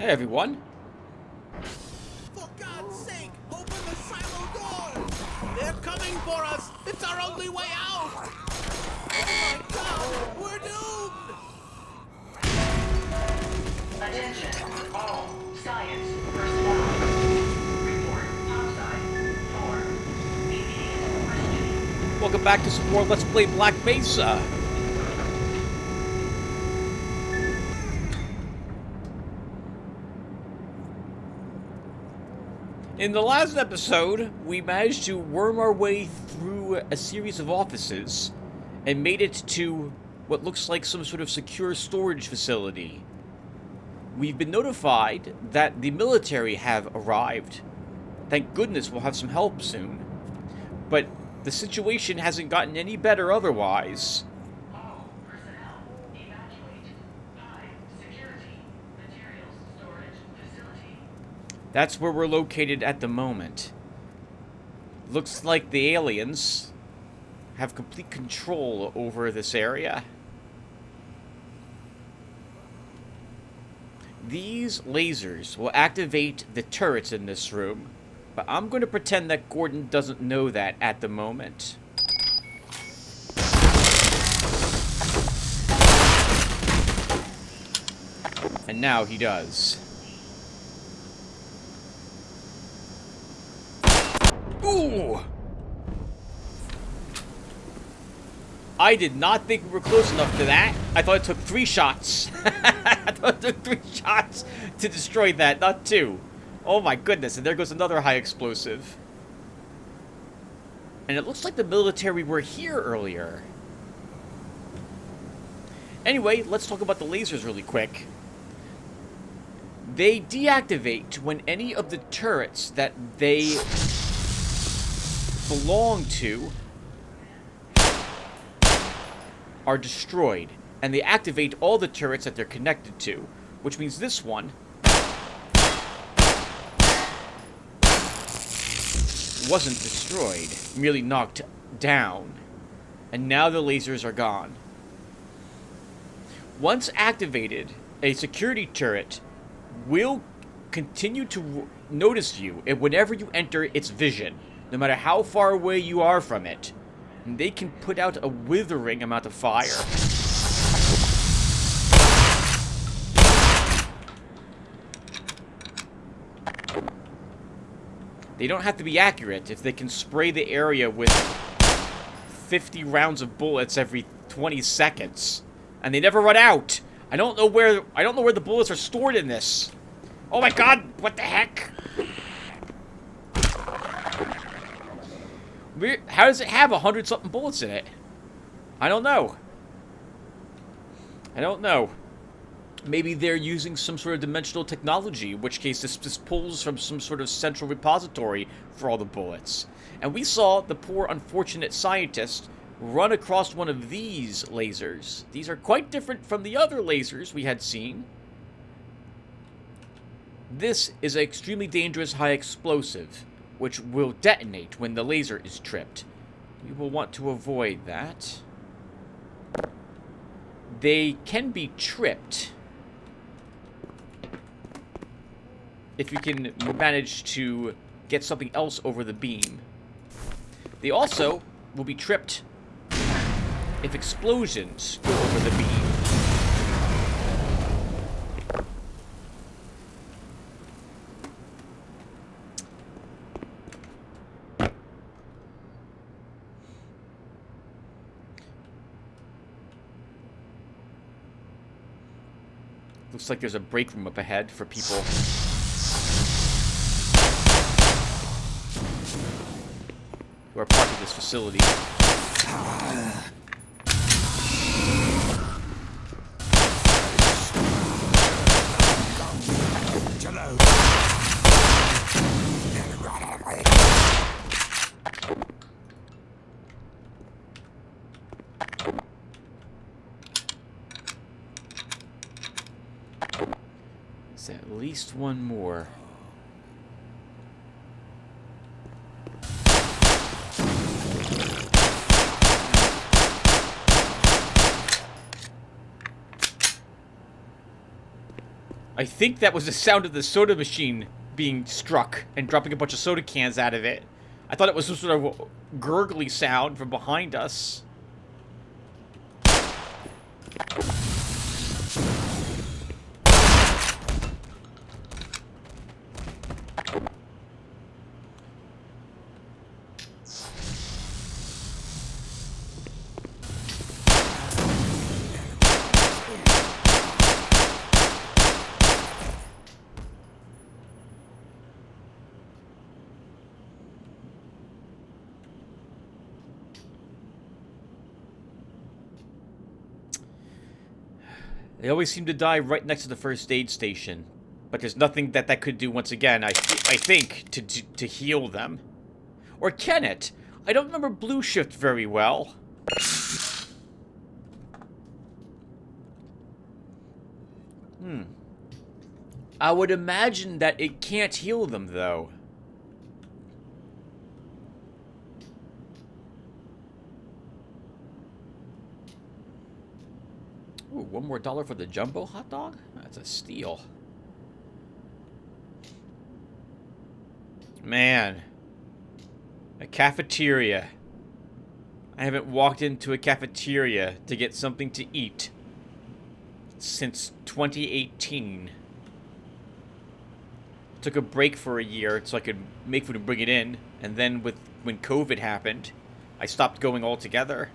Hey everyone. For God's sake, open the silo doors! They're coming for us! It's our only way out! Oh my God, we're doomed! Attention, all science personnel. Report topside. 4. Immediate questioning. Welcome back to some more Let's Play Black Mesa. In the last episode, we managed to worm our way through a series of offices and made it to what looks like some sort of secure storage facility. We've been notified that the military have arrived. Thank goodness we'll have some help soon. But the situation hasn't gotten any better otherwise. All personnel, evacuate. High security. Materials storage facility. That's where we're located at the moment. Looks like the aliens have complete control over this area. These lasers will activate the turrets in this room, but I'm going to pretend that Gordon doesn't know that at the moment. And now he does. Ooh! I did not think we were close enough to that. I thought it took 3 shots. I thought it took 3 shots to destroy that, not 2. Oh my goodness, and there goes another high explosive. And it looks like the military were here earlier. Anyway, let's talk about the lasers really quick. They deactivate when any of the turrets that they belong to are destroyed, and they activate all the turrets that they're connected to, which means this one wasn't destroyed, merely knocked down, and now the lasers are gone. Once activated, a security turret will continue to notice you whenever you enter its vision, no matter how far away you are from it. And they can put out a withering amount of fire. They don't have to be accurate if they can spray the area with 50 rounds of bullets every 20 seconds. And they never run out. I don't know where the bullets are stored in this. Oh my God, what the heck? How does it have 100-something bullets in it? I don't know. I don't know. Maybe they're using some sort of dimensional technology, in which case this pulls from some sort of central repository for all the bullets. And we saw the poor unfortunate scientist run across one of these lasers. These are quite different from the other lasers we had seen. This is an extremely dangerous high explosive, which will detonate when the laser is tripped. We will want to avoid that. They can be tripped if you can manage to get something else over the beam. They also will be tripped if explosions go over the beam. Looks like there's a break room up ahead for people who are part of this facility. There's at least one more. I think that was the sound of the soda machine being struck and dropping a bunch of soda cans out of it. I thought it was some sort of gurgly sound from behind us. They always seem to die right next to the first aid station. But there's nothing that could do once again, I think, to heal them. Or can it? I don't remember Blue Shift very well. I would imagine that it can't heal them, though. Ooh, $1 more for the jumbo hot dog? That's a steal. Man. A cafeteria. I haven't walked into a cafeteria to get something to eat since 2018. Took a break for a year so I could make food and bring it in. And then when COVID happened, I stopped going altogether.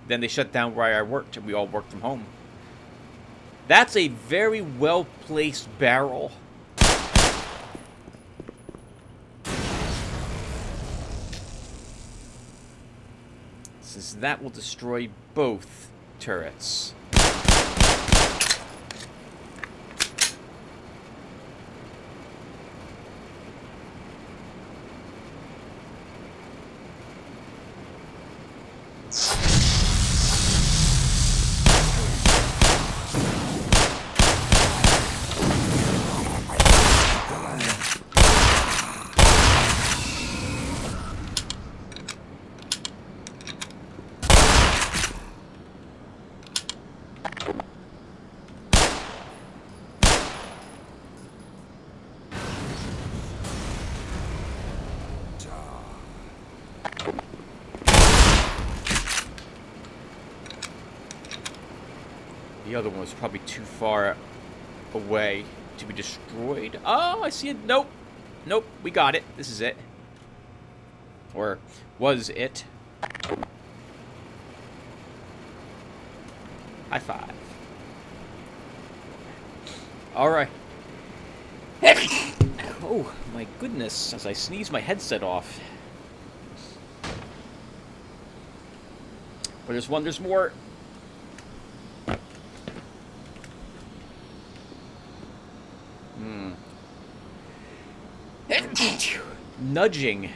Then they shut down where I worked and we all worked from home. That's a very well-placed barrel. Since that will destroy both turrets. The other one was probably too far away to be destroyed. Oh, I see it. Nope. Nope, we got it. This is it. Or was it? High five. Alright. Oh, my goodness. As I sneeze my headset off. But there's more. Nudging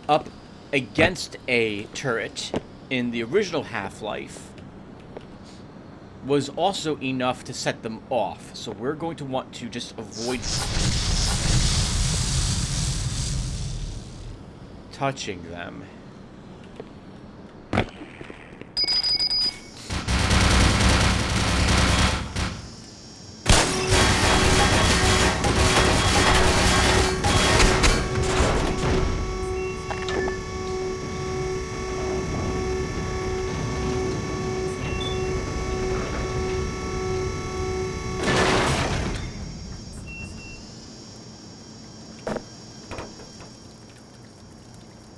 up against a turret in the original Half-Life was also enough to set them off. So we're going to want to just avoid touching them.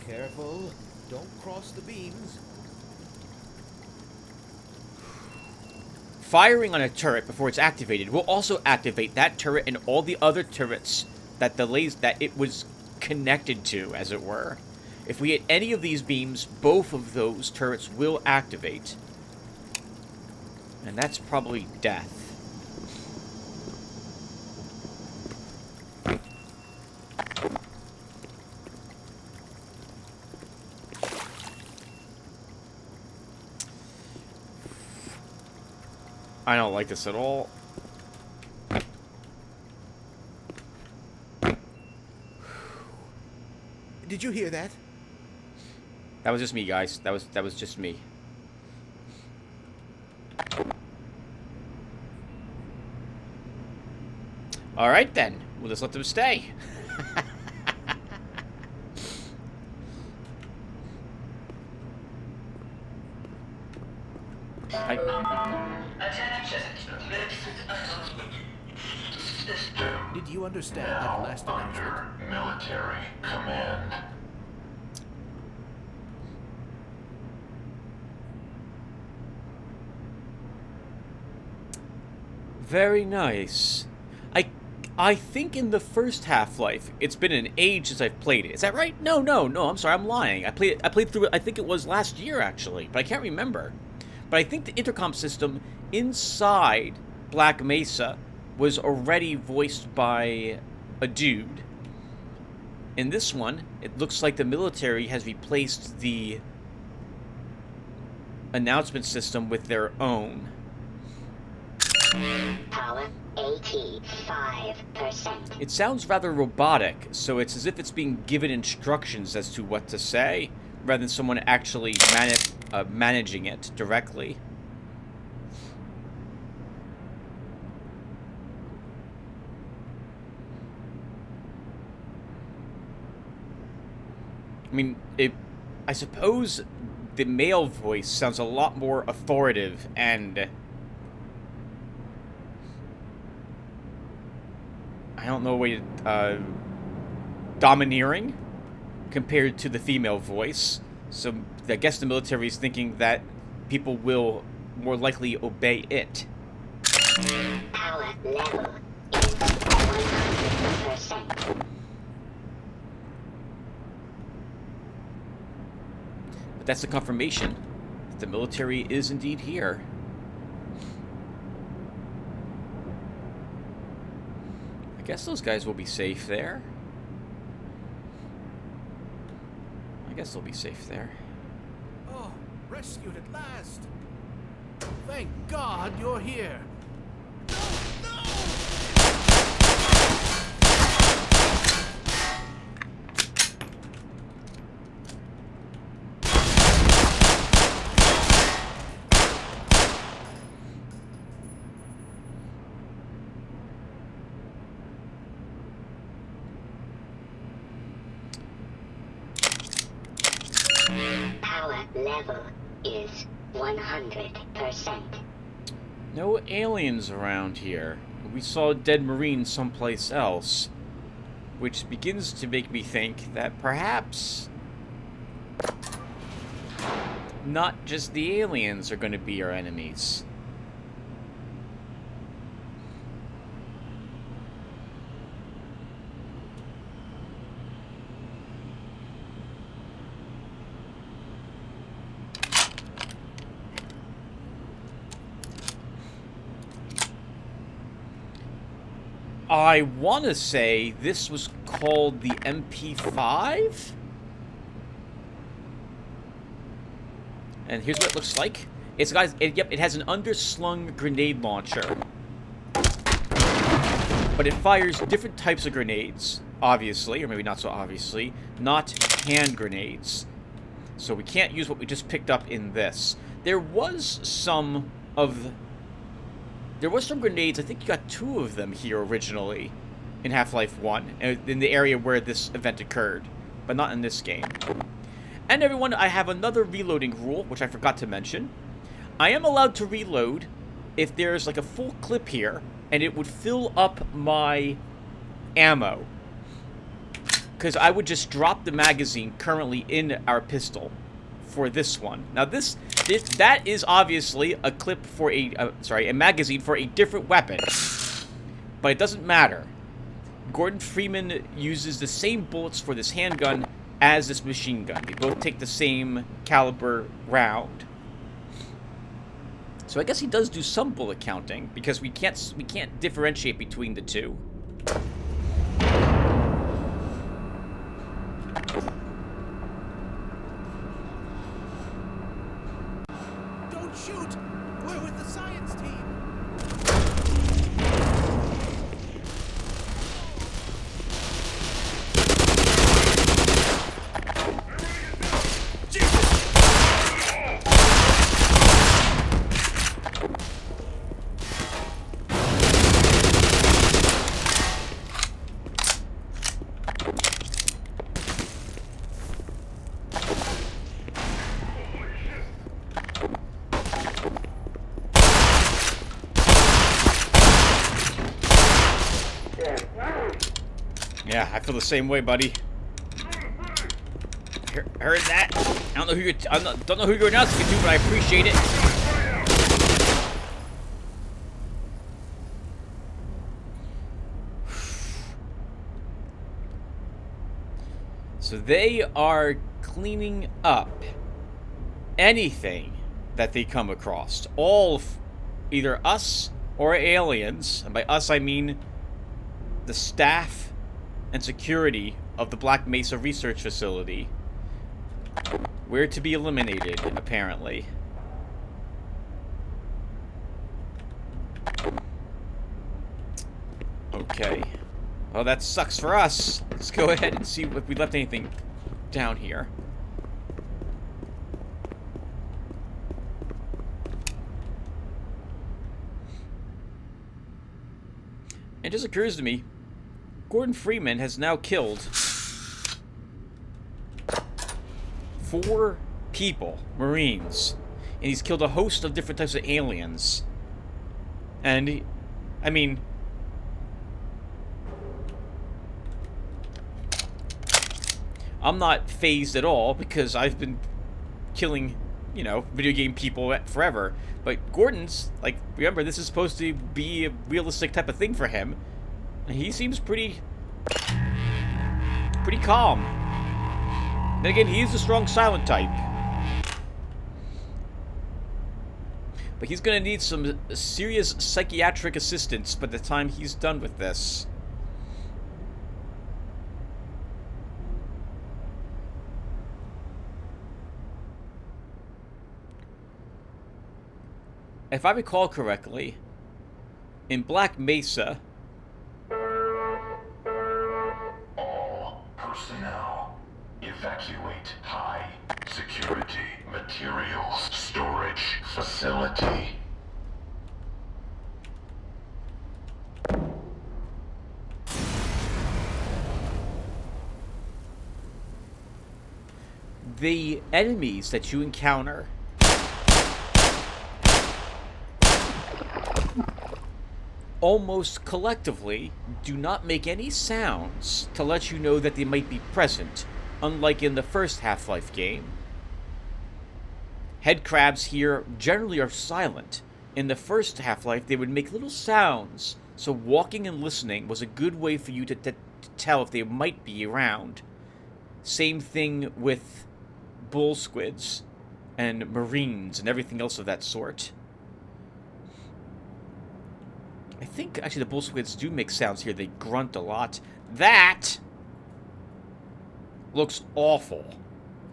Careful, don't cross the beams. Firing on a turret before it's activated will also activate that turret and all the other turrets that it was connected to, as it were. If we hit any of these beams, both of those turrets will activate. And that's probably death. I don't like this at all. Did you hear that? That was just me, guys. That was just me. Alright then. We'll just let them stay. Attention. Did you understand that last announcement? Under military command. Very nice. I think in the first Half-Life, it's been an age since I've played it. Is that right? No, I'm sorry, I'm lying. I played through it, I think it was last year, actually, but I can't remember. But I think the intercom system inside Black Mesa was already voiced by a dude. In this one, it looks like the military has replaced the announcement system with their own. Power 85%. It sounds rather robotic, so it's as if it's being given instructions as to what to say, rather than someone actually managing it directly. I mean, I suppose the male voice sounds a lot more authoritative and... I don't know, domineering compared to the female voice. So I guess the military is thinking that people will more likely obey it. Power level is 100%. But that's the confirmation that the military is indeed here. I guess those guys will be safe there. I guess they'll be safe there. Oh, rescued at last. Thank God you're here. No! Power level is 100%. No aliens around here. We saw a dead Marine someplace else. Which begins to make me think that perhaps not just the aliens are going to be our enemies. I want to say this was called the MP5? And here's what it looks like. It has an underslung grenade launcher. But it fires different types of grenades, obviously, or maybe not so obviously, not hand grenades. So we can't use what we just picked up in this. There was some grenades, I think you got 2 of them here originally in Half-Life 1, in the area where this event occurred, but not in this game. And everyone, I have another reloading rule, which I forgot to mention. I am allowed to reload if there's like a full clip here, and it would fill up my ammo. Because I would just drop the magazine currently in our pistol for this one. Now that is obviously a clip for a magazine for a different weapon. But it doesn't matter. Gordon Freeman uses the same bullets for this handgun as this machine gun. They both take the same caliber round. So I guess he does do some bullet counting, because we can't differentiate between the two. Don't shoot! We're with the science team! Yeah, I feel the same way, buddy. Heard that? I don't know who you're. Don't know who you're announcing it to, but I appreciate it. So they are cleaning up anything that they come across. All, either us or aliens, and by us I mean the staff and security of the Black Mesa Research Facility. We're to be eliminated, apparently. Okay. Well, that sucks for us. Let's go ahead and see if we left anything down here. It just occurs to me, Gordon Freeman has now killed 4 people, Marines, and he's killed a host of different types of aliens. And, I mean, I'm not phased at all because I've been killing, you know, video game people forever. But Gordon's, like, remember, this is supposed to be a realistic type of thing for him. And he seems pretty calm. Then again, he is a strong silent type. But he's gonna need some serious psychiatric assistance by the time he's done with this. If I recall correctly, in Black Mesa, All personnel, evacuate high security materials storage facility. the enemies that you encounter almost collectively do not make any sounds to let you know that they might be present, unlike in the first Half-Life game. Head crabs here generally are silent. In the first Half-Life, they would make little sounds, so walking and listening was a good way for you to tell if they might be around. Same thing with bull squids and marines and everything else of that sort. I think, actually, the bull squids do make sounds here. They grunt a lot. That looks awful.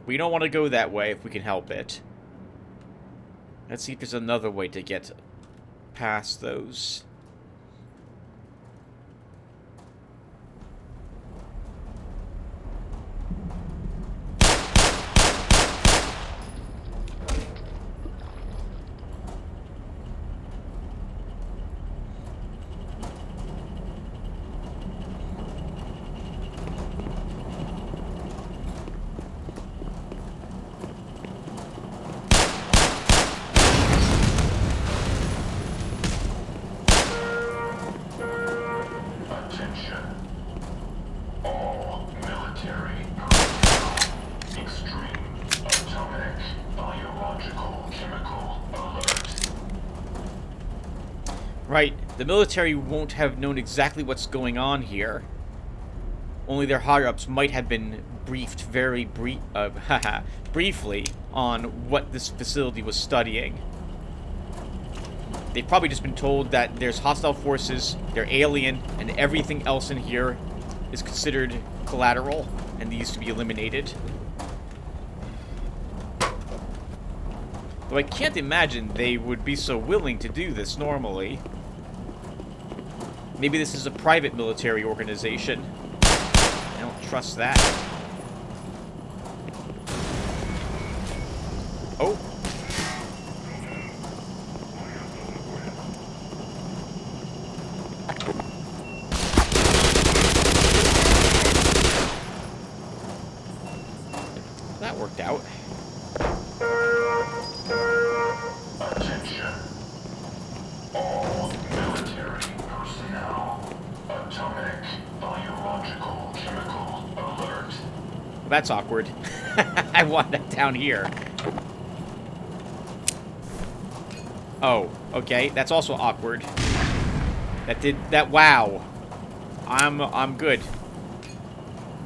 We don't want to go that way if we can help it. Let's see if there's another way to get past those. Right, the military won't have known exactly what's going on here. Only their higher-ups might have been briefed very briefly on what this facility was studying. They've probably just been told that there's hostile forces, they're alien, and everything else in here is considered collateral and needs to be eliminated. Though I can't imagine they would be so willing to do this normally. Maybe this is a private military organization. I don't trust that. Oh. That worked out. Attention. All military personnel. Atomic, biological, That's awkward. I want that down here. Oh, okay. That's also awkward. That did that. Wow. I'm good.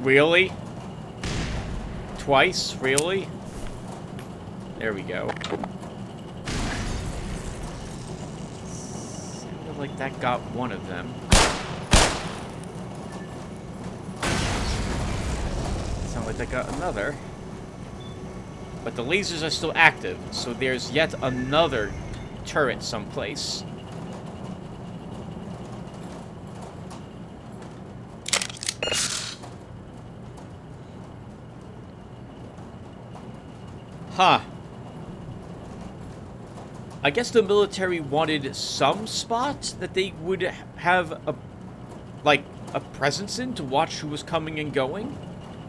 Really? Twice? Really? There we go. Sounded like that got one of them. Sounded like that got another. But the lasers are still active, so there's yet another turret someplace. Huh. I guess the military wanted some spot that they would have a presence in to watch who was coming and going.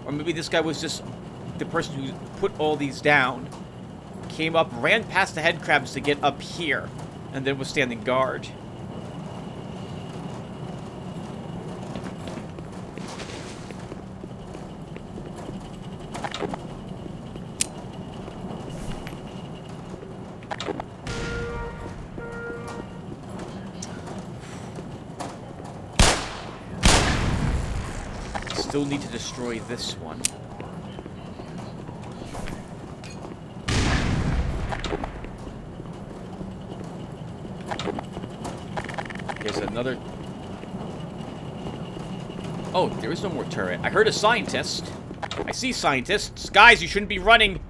Or maybe this guy was just the person who put all these down, came up, ran past the head crabs to get up here, and then was standing guard. Still need to destroy this one. There's another... Oh, there is no more turret. I heard a scientist. I see scientists. Guys, you shouldn't be running.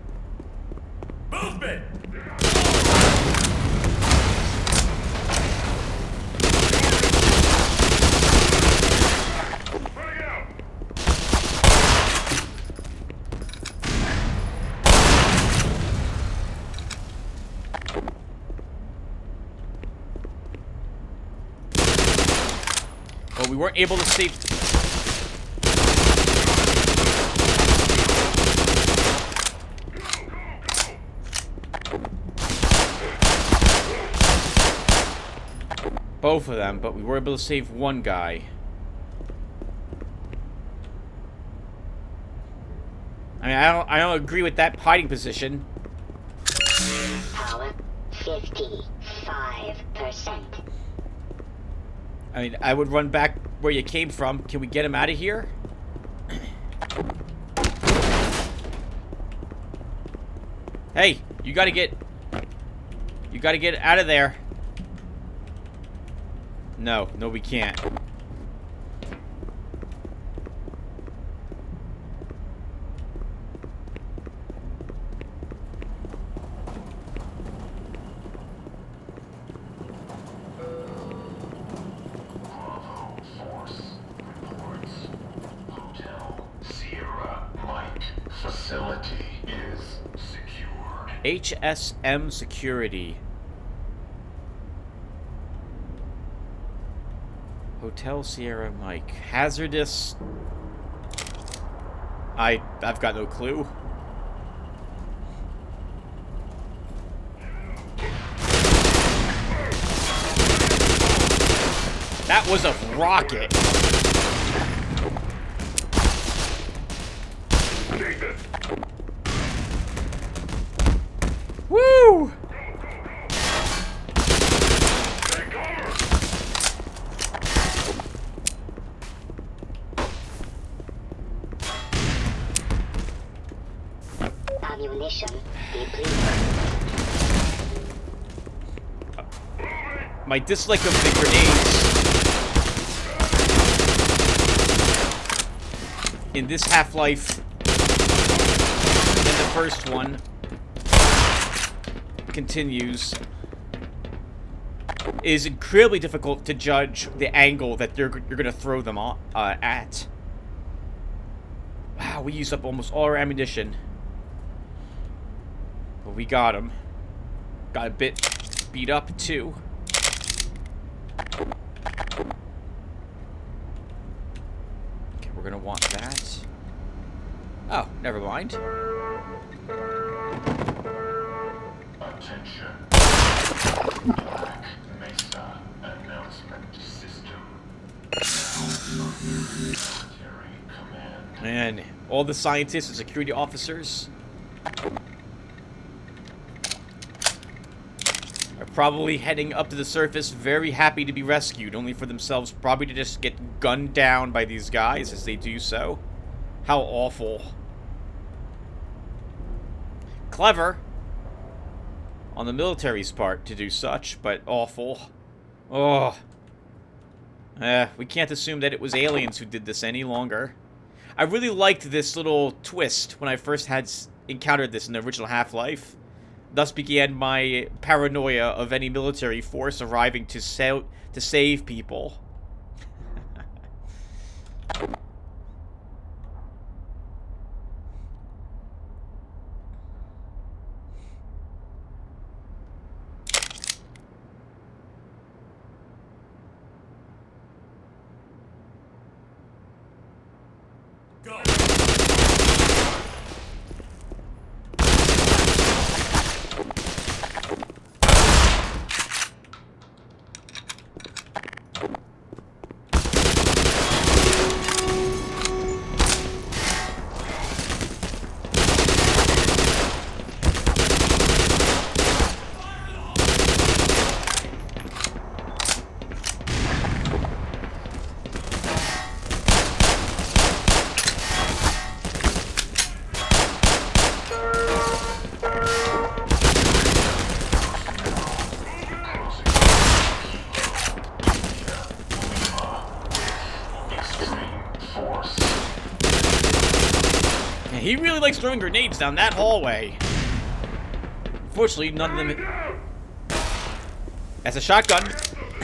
Movement! Well, we weren't able to save... both of them, but we were able to save one guy. I mean, I don't agree with that hiding position. Power 55%. I mean, I would run back where you came from. Can we get him out of here? Hey, you gotta get out of there. No, we can't. Bravo Force reports. Hotel Sierra Mike facility is secured. HSM Security. Hotel Sierra Mike. Hazardous. I've got no clue. That was a rocket. Woo! Ammunition depleted. My dislike of the grenades in this Half-Life than the first one continues. It is incredibly difficult to judge the angle that you're gonna throw them at. Wow, we used up almost all our ammunition. But we got him. Got a bit beat up, too. Okay, we're gonna want that. Oh, never mind. Attention. Black Mesa announcement system. Now under military command. And all the scientists and security officers are probably heading up to the surface, very happy to be rescued, only for themselves probably to just get gunned down by these guys as they do so. How awful. Clever on the military's part to do such, but awful. Oh. We can't assume that it was aliens who did this any longer. I really liked this little twist when I first had encountered this in the original Half-Life. Thus began my paranoia of any military force arriving to save people. He really likes throwing grenades down that hallway. Unfortunately, none of them... That's a shotgun.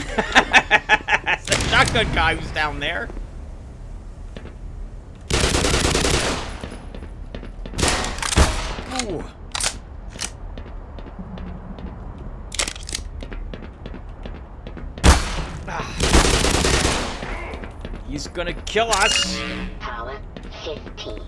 That's a shotgun guy who's down there. Ooh. He's gonna kill us. Power 15%.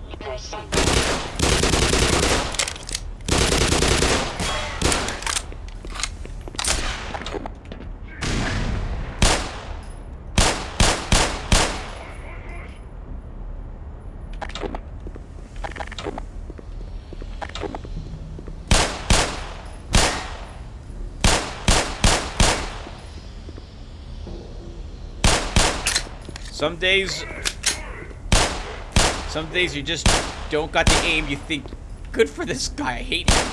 Some days you just don't got the aim. You think, good for this guy, I hate him.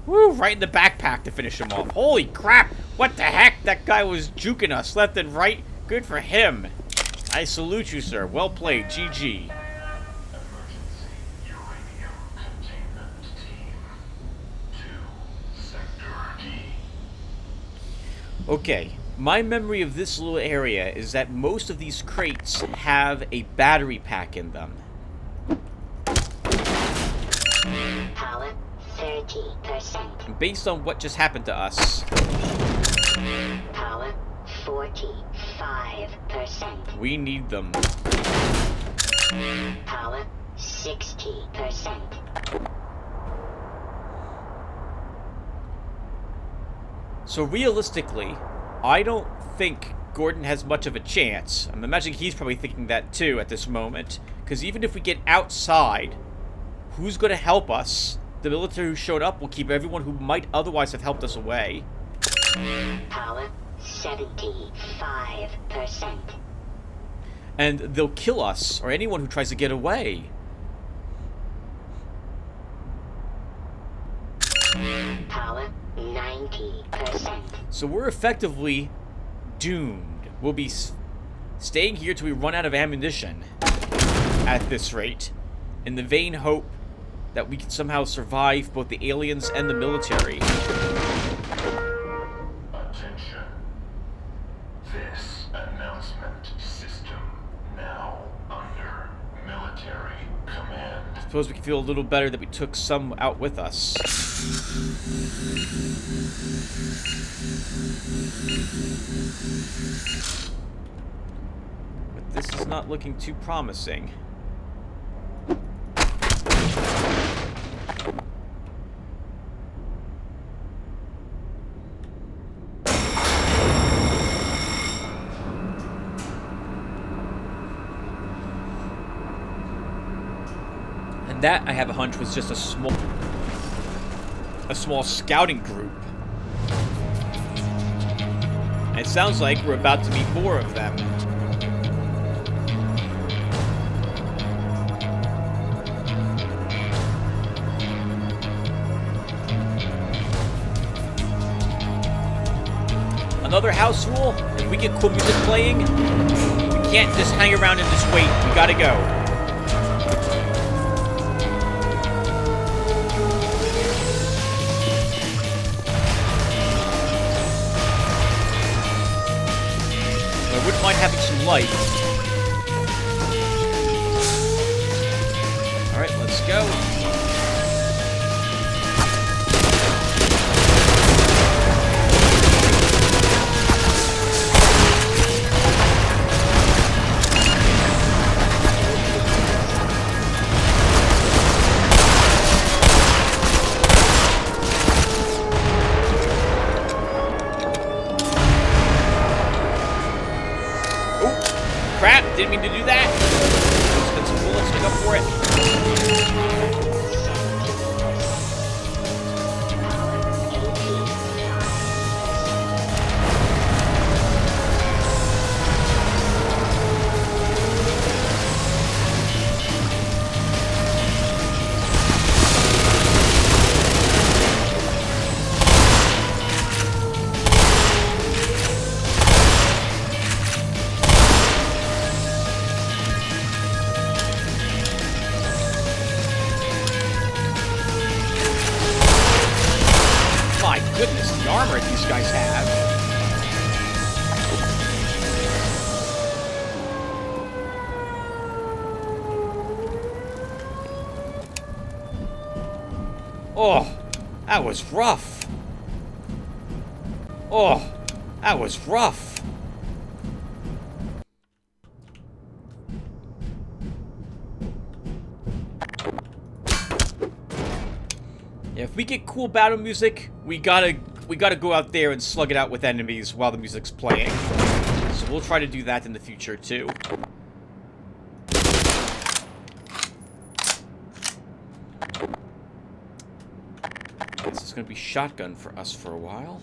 Woo, right in the backpack to finish him off. Holy crap, what the heck? That guy was juking us left and right. Good for him. I salute you, sir. Well played, GG. Emergency uranium containment team to Sector D. Okay, my memory of this little area is that most of these crates have a battery pack in them. Power 30%. Based on what just happened to us, Power 45%. we need them. Power 60%. So realistically, I don't think Gordon has much of a chance. I'm imagining he's probably thinking that too at this moment. Because even if we get outside, who's going to help us? The military who showed up will keep everyone who might otherwise have helped us away. Power 75%. And they'll kill us, or anyone who tries to get away. Power 90%. So we're effectively doomed. We'll be staying here till we run out of ammunition at this rate, in the vain hope that we can somehow survive both the aliens and the military. Attention. This announcement system now under military command. Suppose we can feel a little better that we took some out with us. But this is not looking too promising. That, I have a hunch, was just a small scouting group. And it sounds like we're about to meet more of them. Another house rule, if we get cool music playing, we can't just hang around and just wait. We gotta go. I wouldn't mind having some light. Alright, let's go. Crap, didn't mean to do that. Spend some bullets to go for it. Goodness, the armor these guys have. Oh, that was rough. Oh, that was rough. If we get cool battle music, we gotta go out there and slug it out with enemies while the music's playing. So we'll try to do that in the future too. This is gonna be shotgun for us for a while.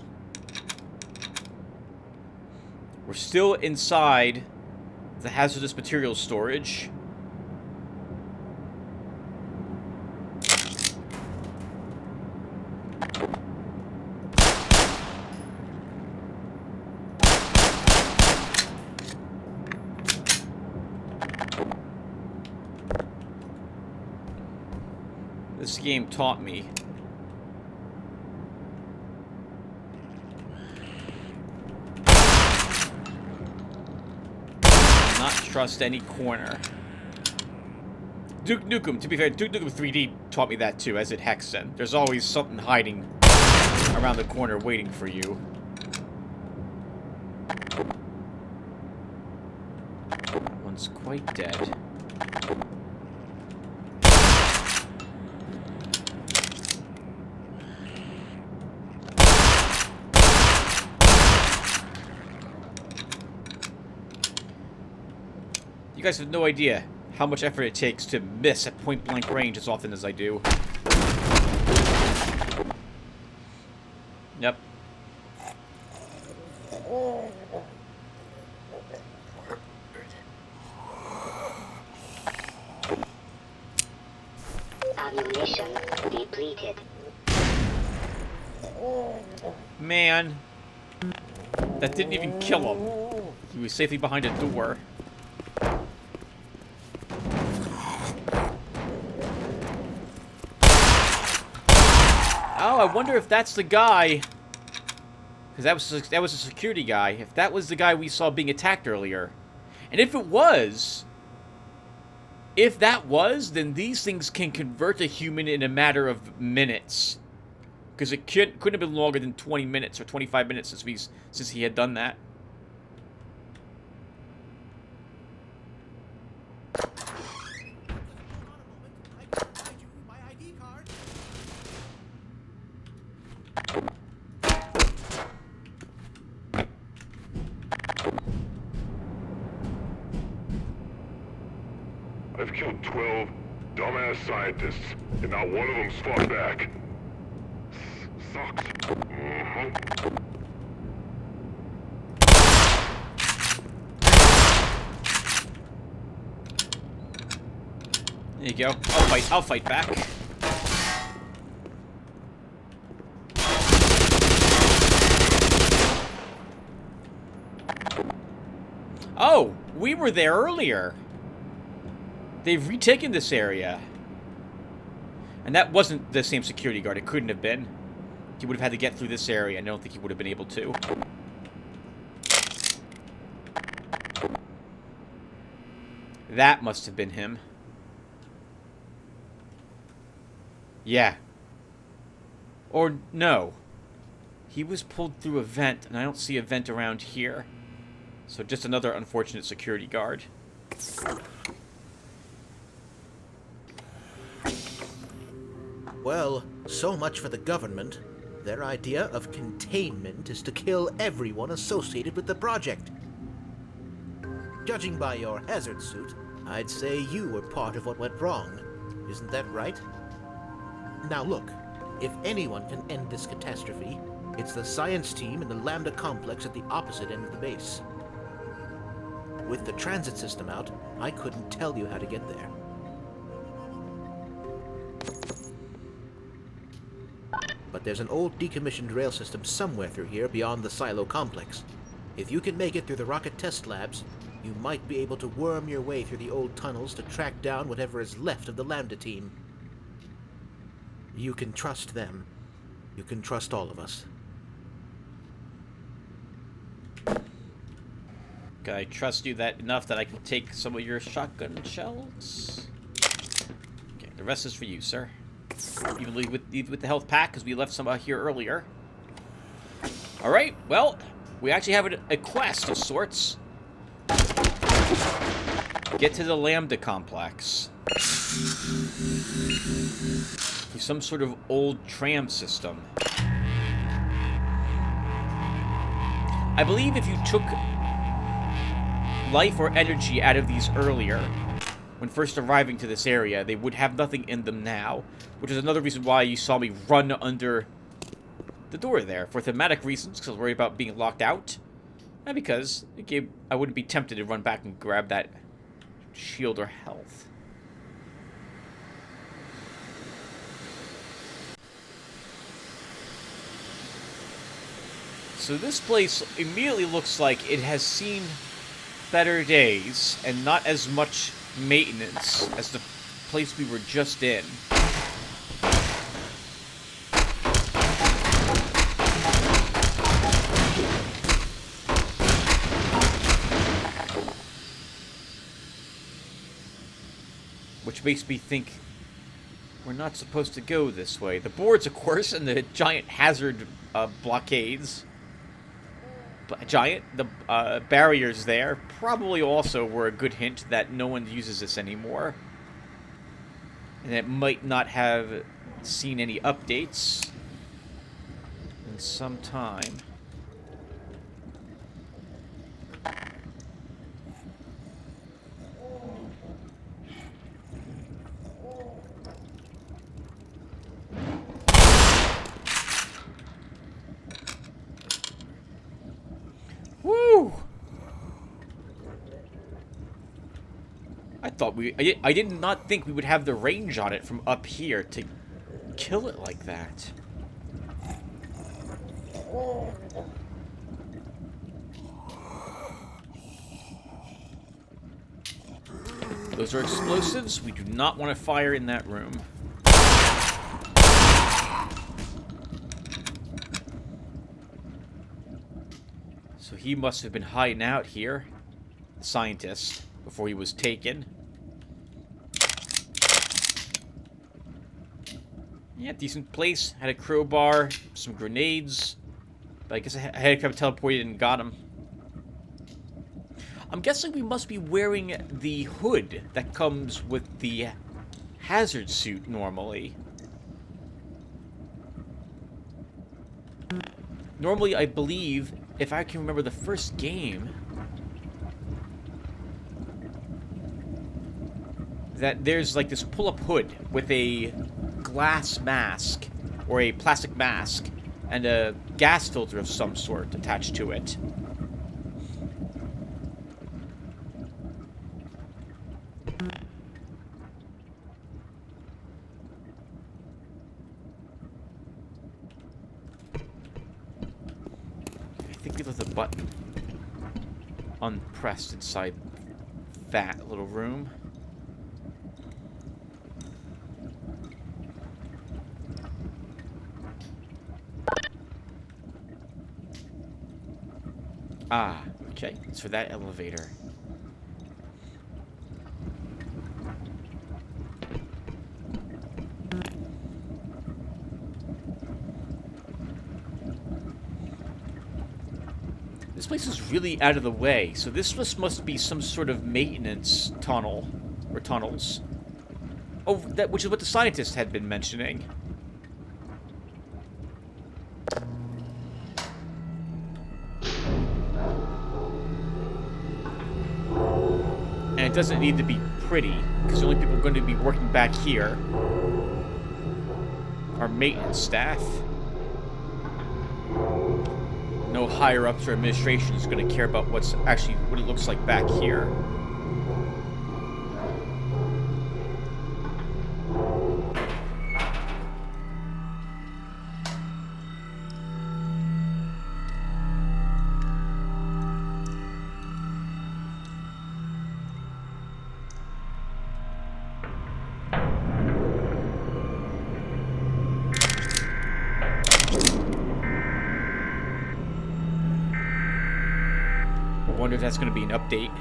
We're still inside the hazardous materials storage. This game taught me not trust any corner. Duke Nukem, to be fair, Duke Nukem 3D taught me that too, as did Hexen. There's always something hiding around the corner waiting for you. That one's quite dead. You guys have no idea how much effort it takes to miss at point-blank range as often as I do. Yep. Ammunition depleted. Man. That didn't even kill him. He was safely behind a door. Oh, I wonder if that's the guy. Because that was a security guy. If that was the guy we saw being attacked earlier. And if it was... If that was, then these things can convert a human in a matter of minutes. Because it couldn't have been longer than 20 minutes or 25 minutes since he had done that. I've killed 12 Dumbass scientists, and not one of them's fought back. Sucks. Mm-hmm. There you go. I'll fight back. Oh, we were there earlier. They've retaken this area. And that wasn't the same security guard. It couldn't have been. He would have had to get through this area, and I don't think he would have been able to. That must have been him. Yeah. Or no. He was pulled through a vent, and I don't see a vent around here. So just another unfortunate security guard. Well, so much for the government. Their idea of containment is to kill everyone associated with the project. Judging by your hazard suit, I'd say you were part of what went wrong. Isn't that right? Now look, if anyone can end this catastrophe, it's the science team in the Lambda complex at the opposite end of the base. With the transit system out, I couldn't tell you how to get there. But there's an old decommissioned rail system somewhere through here beyond the silo complex. If you can make it through the rocket test labs, you might be able to worm your way through the old tunnels to track down whatever is left of the Lambda team. You can trust them. You can trust all of us. Can I trust you that enough that I can take some of your shotgun shells? Okay, the rest is for you, sir. Even with the health pack, because we left some out here earlier. Alright, well, we actually have a quest of sorts. Get to the Lambda complex. Through some sort of old tram system. I believe if you took life or energy out of these earlier, when first arriving to this area, they would have nothing in them now, which is another reason why you saw me run under the door there, for thematic reasons, because I was worried about being locked out, and because I wouldn't be tempted to run back and grab that shield or health. So this place immediately looks like it has seen better days, and not as much maintenance as the place we were just in. Which makes me think we're not supposed to go this way. The boards, of course, and the giant hazard blockades. The barriers there probably also were a good hint that no one uses this anymore. And it might not have seen any updates in some time. Woo! I did not think we would have the range on it from up here to kill it like that. Those are explosives. We do not want to fire in that room. So he must have been hiding out here, the scientist, before he was taken. Yeah, decent place. Had a crowbar, some grenades. But I guess I had to teleported and got him. I'm guessing we must be wearing the hood that comes with the hazard suit normally. Normally, I believe, if I can remember the first game, that there's like this pull-up hood with a glass mask or a plastic mask and a gas filter of some sort attached to it. I think we left the button unpressed inside that little room. Ah, okay. It's for that elevator. This place is really out of the way, so this must be some sort of maintenance tunnel, or tunnels. Oh, which is what the scientist had been mentioning. And it doesn't need to be pretty, because the only people going to be working back here are maintenance staff. No higher-ups or administration is going to care about what it looks like back here. I wonder if that's going to be an update.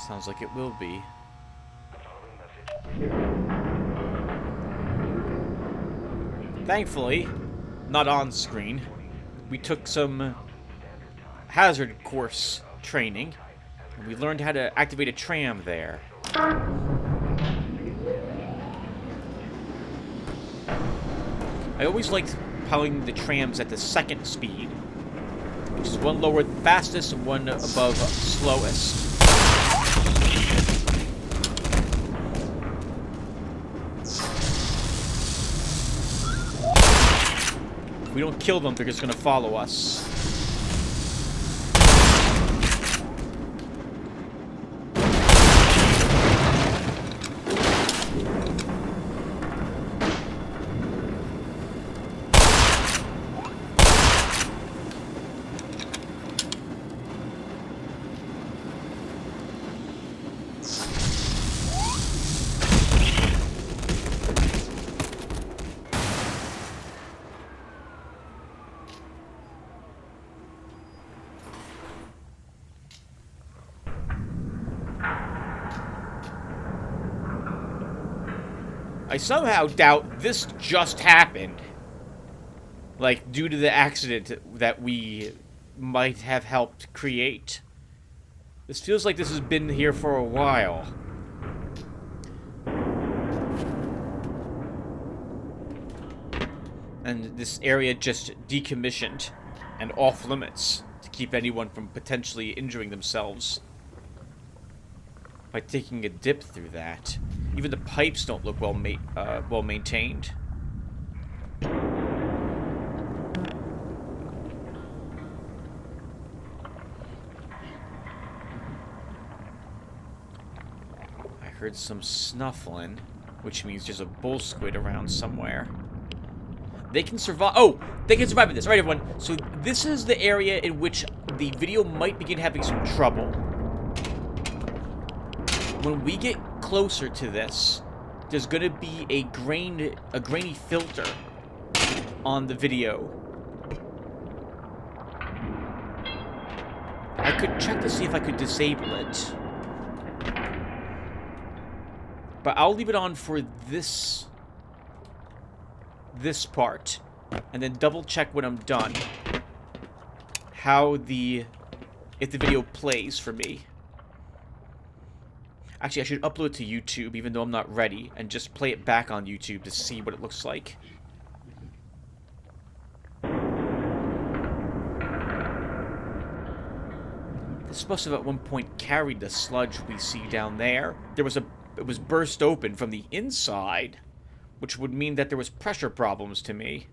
Sounds like it will be. Thankfully, not on screen, we took some hazard course training, and we learned how to activate a tram there. I always liked powering the trams at the second speed, which is one lower fastest and one above slowest. If we don't kill them, they're just gonna follow us. I somehow doubt this just happened. Like, due to the accident that we might have helped create. This feels like this has been here for a while. And this area just decommissioned and off limits to keep anyone from potentially injuring themselves by taking a dip through that. Even the pipes don't look well maintained. I heard some snuffling, which means there's a bull squid around somewhere. They can survive. Oh, they can survive in this. All right, everyone. So this is the area in which the video might begin having some trouble. When we get closer to this, there's gonna be a grainy filter on the video. I could check to see if I could disable it, but I'll leave it on for this part, and then double check when I'm done if the video plays for me. Actually, I should upload it to YouTube, even though I'm not ready, and just play it back on YouTube to see what it looks like. This must have at one point carried the sludge we see down there. It was burst open from the inside, which would mean that there was pressure problems to me,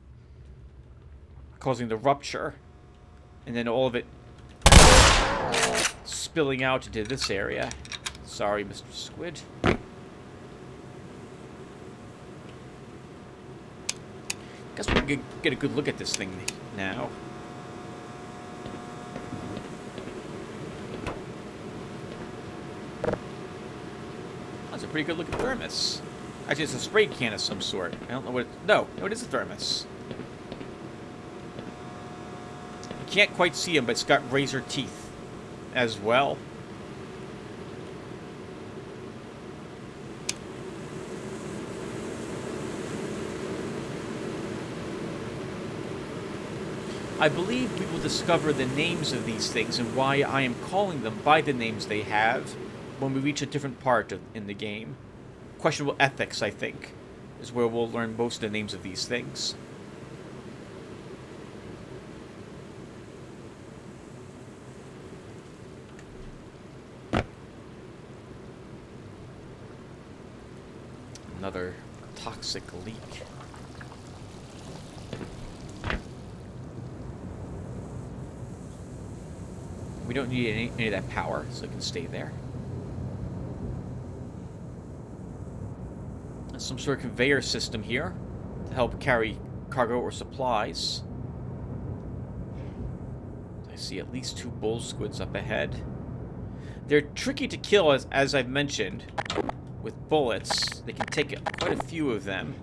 causing the rupture, and then all of it spilling out into this area. Sorry, Mr. Squid. Guess we can get a good look at this thing now. That's a pretty good looking thermos. Actually, it's a spray can of some sort. I don't know what no, it is a thermos. You can't quite see him, but it's got razor teeth as well. I believe we will discover the names of these things and why I am calling them by the names they have when we reach a different part in the game. Questionable ethics, I think, is where we'll learn most of the names of these things. Another toxic leak. We don't need any of that power, so it can stay there. There's some sort of conveyor system here to help carry cargo or supplies. I see at least 2 bull squids up ahead. They're tricky to kill, as I've mentioned, with bullets. They can take quite a few of them.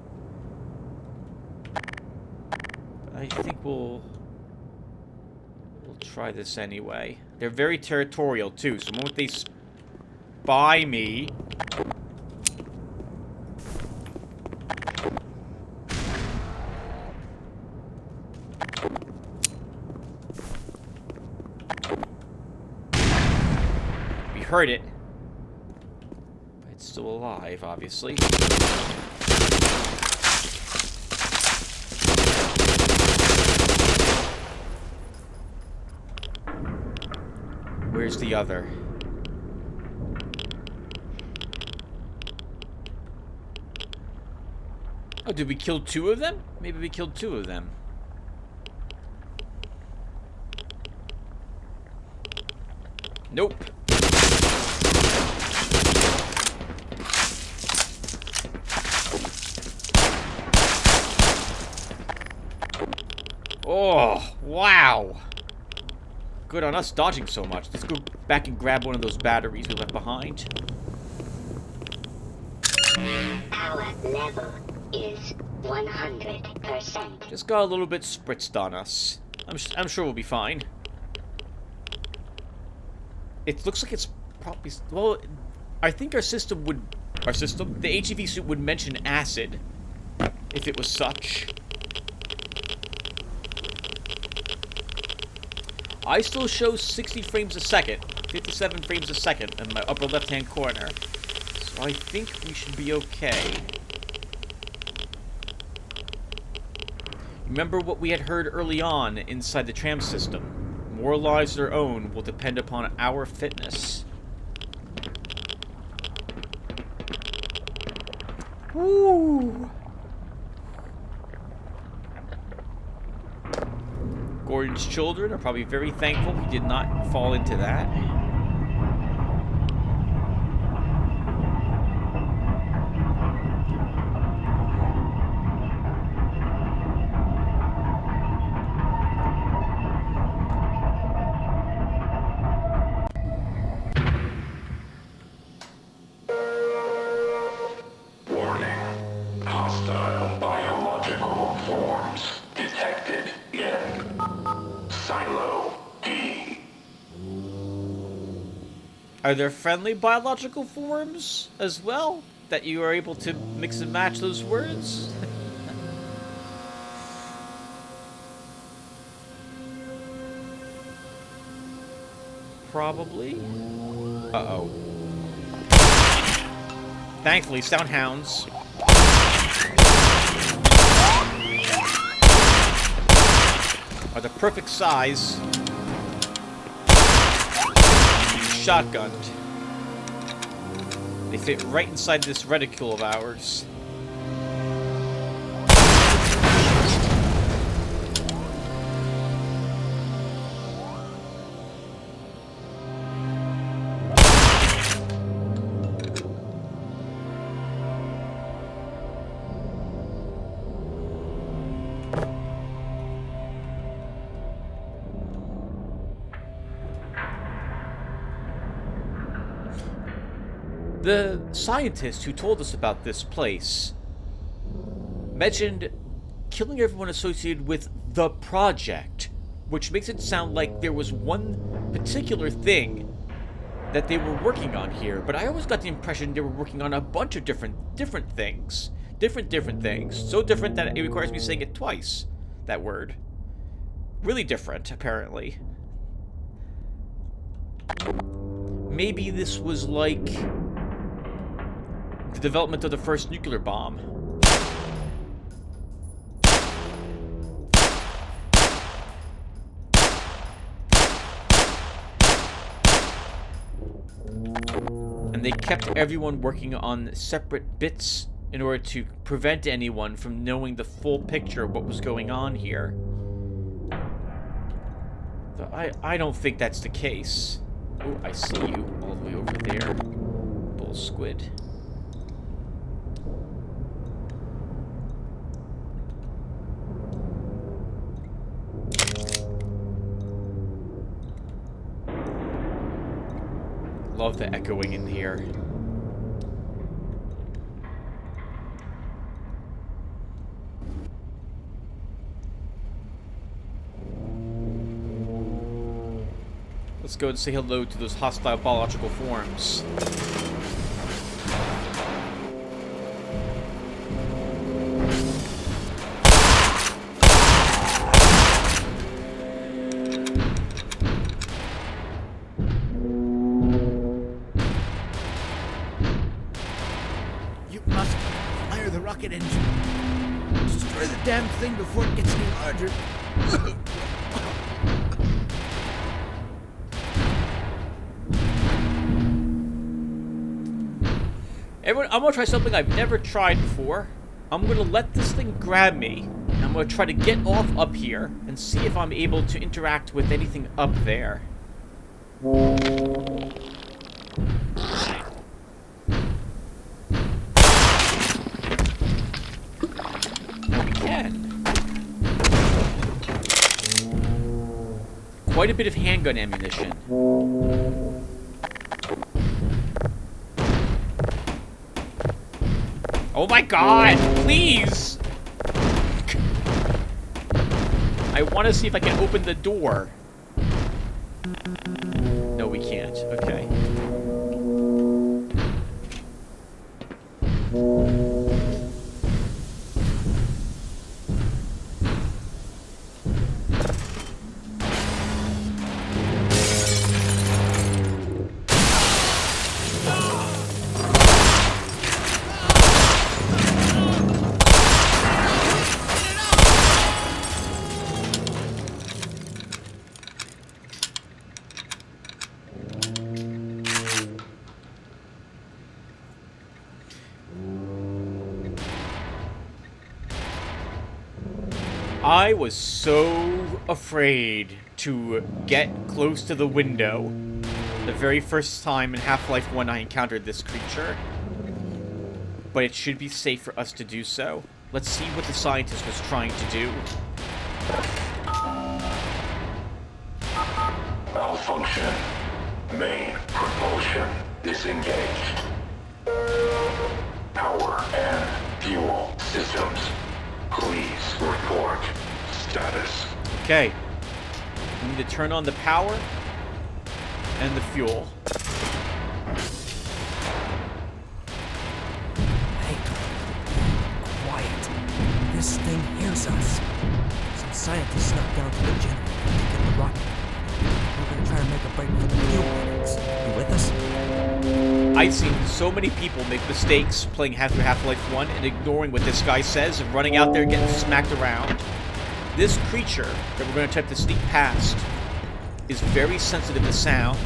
But I think we'll try this anyway. They're very territorial too, so the moment they spy me, we heard it, but it's still alive, obviously. Where's the other? Oh, did we kill 2 of them? Maybe we killed 2 of them. Nope. Oh, wow. Good on us dodging so much. Let's go back and grab one of those batteries we left behind. Power level is 100%. Just got a little bit spritzed on us. I'm sure we'll be fine. It looks like it's probably... Well, I think our system would... The HEV suit would mention acid, if it was such. I still show 60 frames a second, 57 frames a second in my upper left-hand corner. So I think we should be okay. Remember what we had heard early on inside the tram system. More lives of their own will depend upon our fitness. Woo! Gordon's children are probably very thankful he did not fall into that. Warning. Hostile biological forms detected in Silo D. Are there friendly biological forms as well? That you are able to mix and match those words? Probably. Uh-oh. Thankfully, sound hounds are the perfect size shotgunned. They fit right inside this reticule of ours. The scientist who told us about this place mentioned killing everyone associated with the project, which makes it sound like there was one particular thing that they were working on here, but I always got the impression they were working on a bunch of different things. Different things. So different that it requires me saying it twice, that word. Really different, apparently. Maybe this was like the development of the first nuclear bomb. And they kept everyone working on separate bits in order to prevent anyone from knowing the full picture of what was going on here. So I don't think that's the case. Oh, I see you all the way over there. Bull squid. Love the echoing in here. Let's go and say hello to those hostile biological forms. You must fire the rocket engine. Destroy the damn thing before it gets any larger. Everyone, I'm gonna try something I've never tried before. I'm gonna let this thing grab me. And I'm gonna try to get off up here and see if I'm able to interact with anything up there. No, we can. Quite a bit of handgun ammunition. Oh my god, please! I want to see if I can open the door. No, we can't. Okay. I was so afraid to get close to the window the very first time in Half-Life 1 I encountered this creature. But it should be safe for us to do so. Let's see what the scientist was trying to do. Malfunction. Main propulsion disengaged. Power and fuel systems. Please report status. Okay. We need to turn on the power and the fuel. Hey, quiet. This thing hears us. Some scientists snuck down to the generator to get the rocket. We're gonna try to make a break for the fuel cannons. You with us? I've seen so many people make mistakes playing Half-Life 1 and ignoring what this guy says and running out there and getting smacked around. This creature that we're going to attempt to sneak past is very sensitive to sound.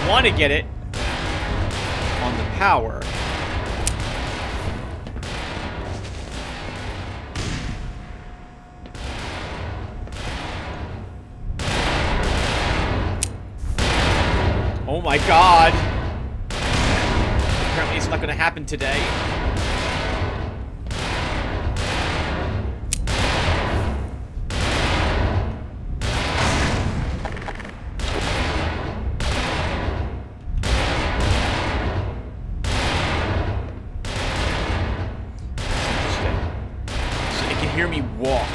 want to get it on the power. Oh my god! Apparently it's not going to happen today. So they can hear me walk.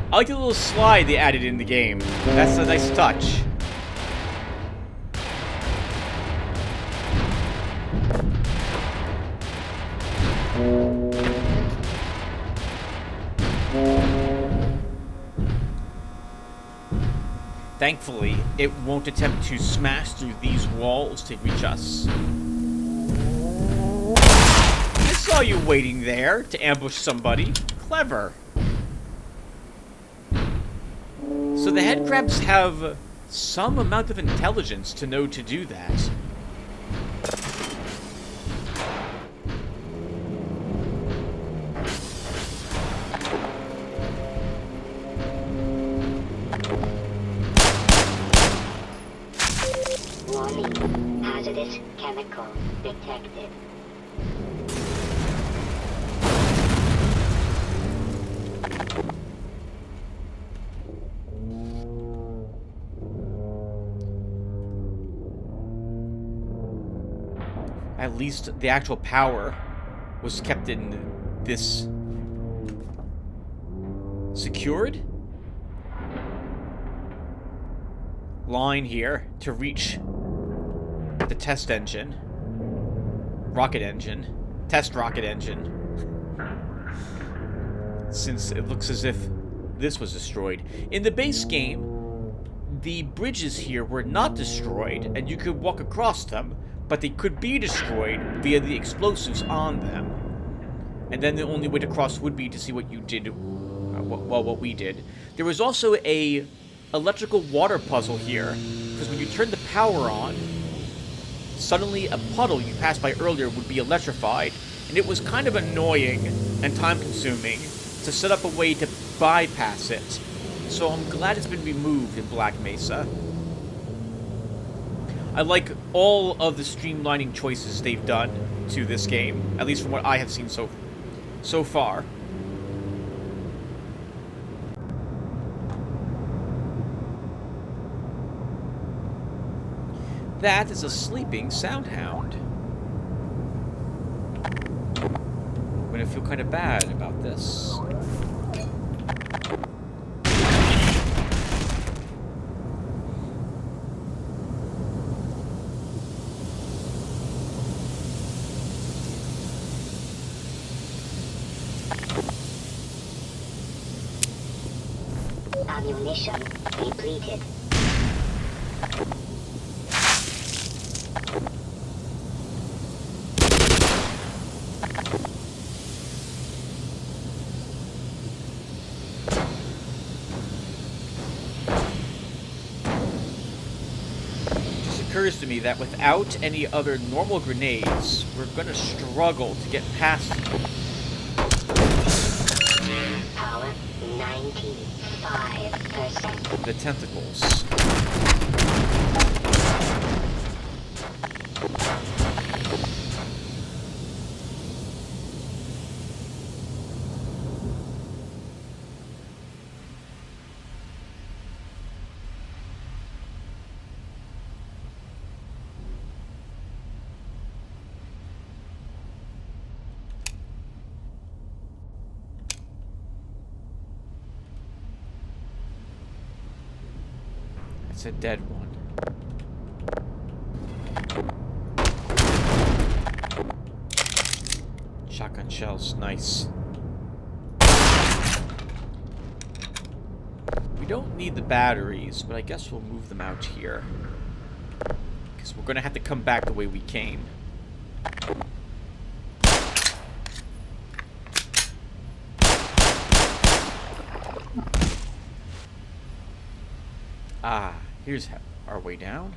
I like the little slide they added in the game. That's a nice touch. Thankfully, it won't attempt to smash through these walls to reach us. I saw you waiting there to ambush somebody. Clever. So the headcrabs have some amount of intelligence to know to do that. Warning. Hazardous chemical detected. At least the actual power was kept in this secured line here to reach the test engine. Rocket engine. Test rocket engine. Since it looks as if this was destroyed. In the base game, the bridges here were not destroyed, and you could walk across them, but they could be destroyed via the explosives on them. And then the only way to cross would be to see what you did, what we did. There was also a electrical water puzzle here, because when you turn the power on, suddenly a puddle you passed by earlier would be electrified, and it was kind of annoying and time-consuming to set up a way to bypass it. So I'm glad it's been removed in Black Mesa. I like all of the streamlining choices they've done to this game, at least from what I have seen so far. That is a sleeping soundhound. I'm gonna feel kind of bad about this. Ammunition depleted. Occurs to me that without any other normal grenades, we're gonna struggle to get past Power 95%. the tentacles. It's a dead one. Shotgun shells, nice. We don't need the batteries, but I guess we'll move them out here. Because we're going to have to come back the way we came. Ah, here's our way down.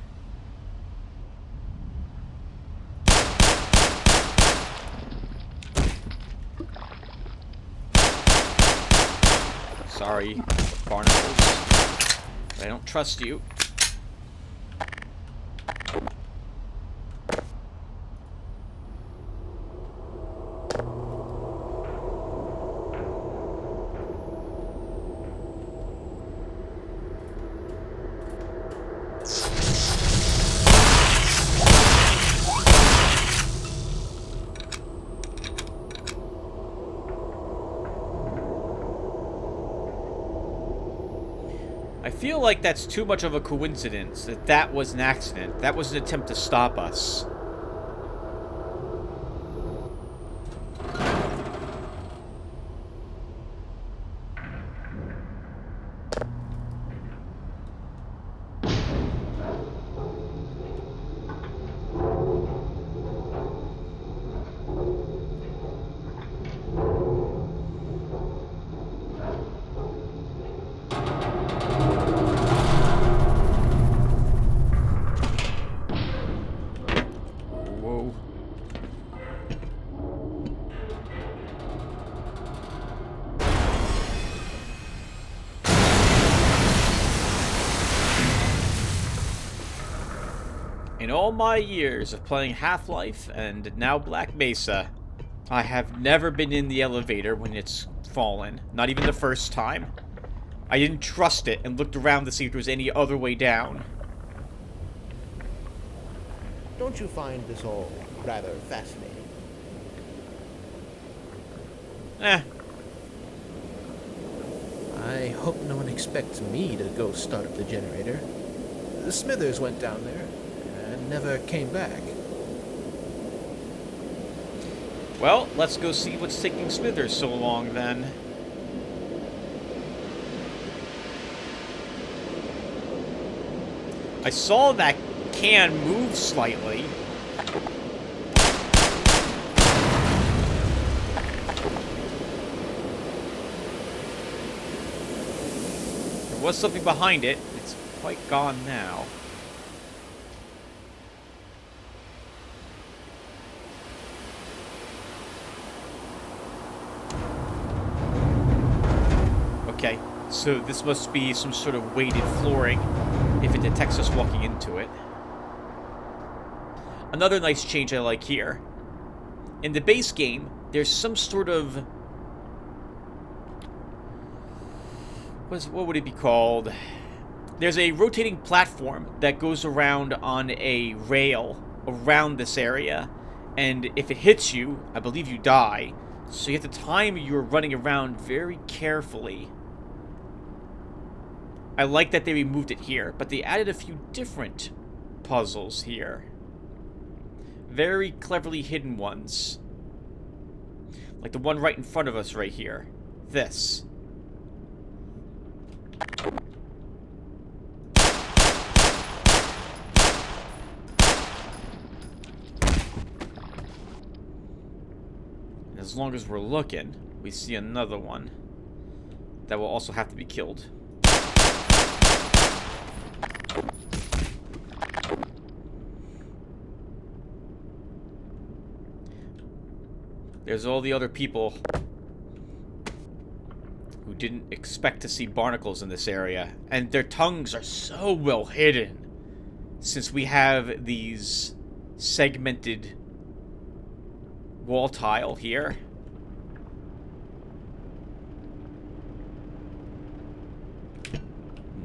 Sorry, barnacles. I don't trust you. I feel like that's too much of a coincidence that that was an accident. That was an attempt to stop us. Whoa. In all my years of playing Half-Life and now Black Mesa, I have never been in the elevator when it's fallen. Not even the first time. I didn't trust it and looked around to see if there was any other way down. Don't you find this all rather fascinating? Eh. I hope no one expects me to go start up the generator. The Smithers went down there and never came back. Well, let's go see what's taking Smithers so long, then. I saw that can move slightly. There was something behind it. It's quite gone now. Okay, so this must be some sort of weighted flooring if it detects us walking into it. Another nice change I like here. In the base game, there's some sort of... what would it be called? There's a rotating platform that goes around on a rail around this area. And if it hits you, I believe you die. So you have to time your running around very carefully. I like that they removed it here, but they added a few different puzzles here. Very cleverly hidden ones. Like the one right in front of us right here. This. And as long as we're looking, we see another one that will also have to be killed. There's all the other people who didn't expect to see barnacles in this area. And their tongues are so well hidden, since we have these segmented wall tile here.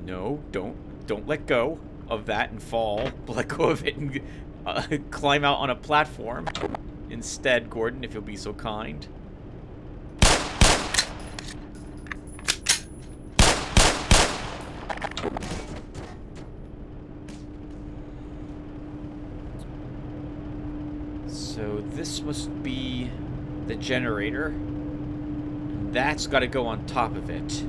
No, don't let go of that and fall. Let go of it and climb out on a platform. Instead, Gordon, if you'll be so kind. So this must be the generator. That's got to go on top of it.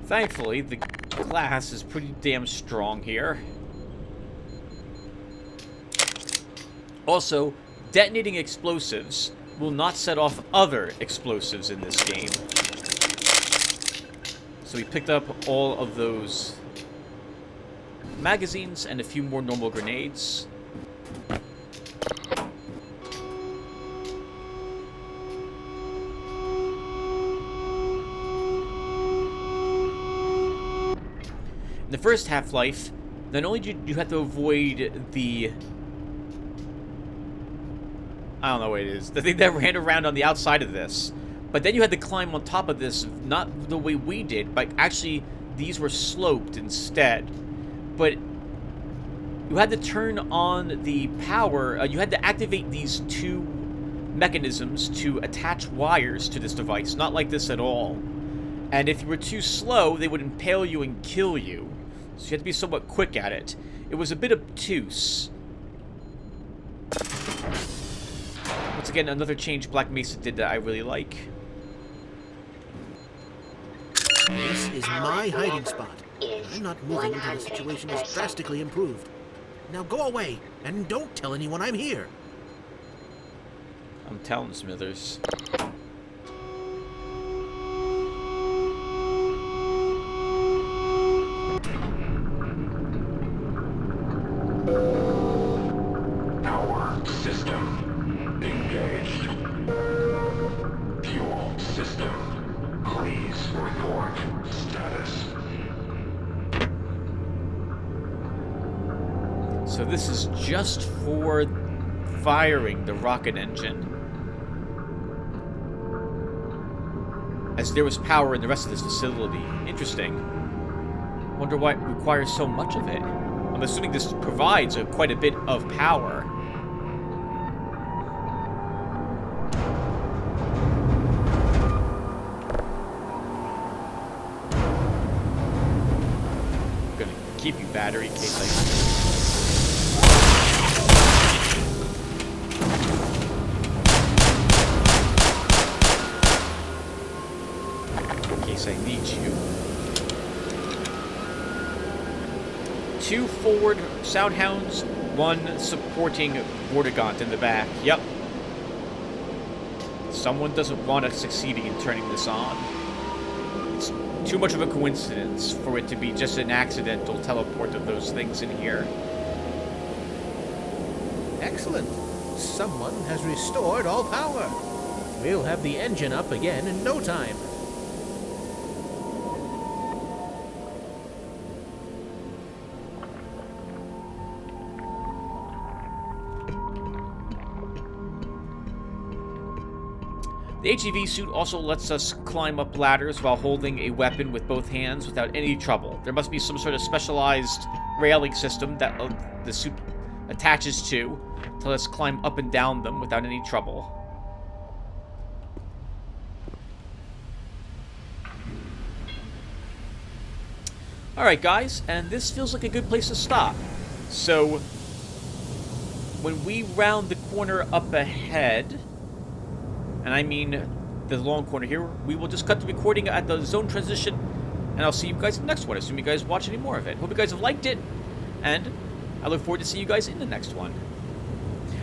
Thankfully, the glass is pretty damn strong here. Also, detonating explosives will not set off other explosives in this game. So we picked up all of those magazines and a few more normal grenades. In the first Half-Life, not only did you have to avoid the... I don't know what it is. The thing that ran around on the outside of this. But then you had to climb on top of this, not the way we did, but actually these were sloped instead. But you had to turn on the power. You had to activate these two mechanisms to attach wires to this device. Not like this at all. And if you were too slow, they would impale you and kill you. So you had to be somewhat quick at it. It was a bit obtuse. Once again, another change Black Mesa did that I really like. This is my hiding spot. I'm not moving until the situation is drastically improved. Now go away, and don't tell anyone I'm here. I'm telling Smithers. Power system engaged. Fuel system, please report status. So this is just for firing the rocket engine. As there was power in the rest of this facility. Interesting. Wonder why it requires so much of it. I'm assuming this provides quite a bit of power. I'm gonna keep you battery in case I... I need you. 2 forward Soundhounds, 1 supporting Vortigaunt in the back. Yep. Someone doesn't want us succeeding in turning this on. It's too much of a coincidence for it to be just an accidental teleport of those things in here. Excellent. Someone has restored all power. We'll have the engine up again in no time. The HEV suit also lets us climb up ladders while holding a weapon with both hands without any trouble. There must be some sort of specialized railing system that the suit attaches to let us climb up and down them without any trouble. Alright guys, and this feels like a good place to stop. So, when we round the corner up ahead... and I mean the long corner here, we will just cut the recording at the zone transition, and I'll see you guys in the next one. I assume you guys watch any more of it. Hope you guys have liked it, and I look forward to seeing you guys in the next one.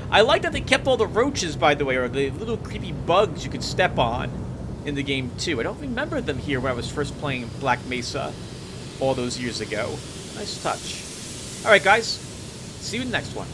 I like that they kept all the roaches, by the way, or the little creepy bugs you could step on in the game, too. I don't remember them here when I was first playing Black Mesa all those years ago. Nice touch. Alright, guys. See you in the next one.